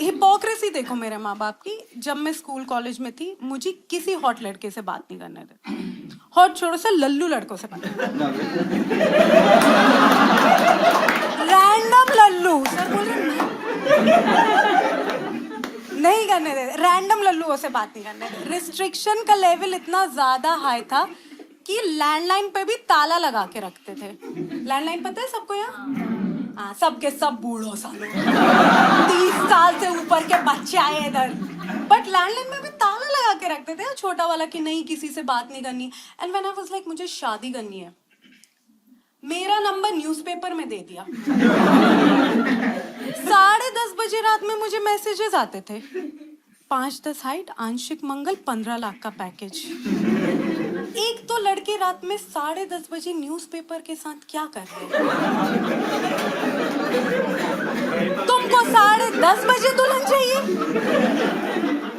Hypocrisy देखो मेरे माँ बाप की। जब मैं स्कूल कॉलेज में थी मुझे किसी हॉट लड़के से बात नहीं करने देते। हॉट छोड़ो सा, लल्लू लड़कों से बात, रैंडम लल्लू सर बोल रहे नहीं करने दे, रैंडम लल्लुओं से बात नहीं करने दे। रिस्ट्रिक्शन का लेवल इतना ज्यादा हाई था कि लैंडलाइन पे भी ताला लगा के रखते थे। लैंडलाइन पता है सबको यहाँ? हाँ, सबके सब बूढ़ो सालों 30 साल से ऊपर के बच्चे आए इधर, बट लैंडलाइन में भी ताला लगा के रखते थे छोटा वाला कि नहीं किसी से बात नहीं करनी। And when I was like मुझे शादी करनी है, मेरा नंबर न्यूज़पेपर में दे दिया। 10:30 बजे रात में मुझे मैसेजेस आते थे, 5-10 हाइट, आंशिक मंगल, 15 लाख का पैकेज। एक तो लड़के रात में 10:30 बजे न्यूज़पेपर के साथ क्या कर रहे हैं? तुमको 10:30 बजे दुल्हन चाहिए?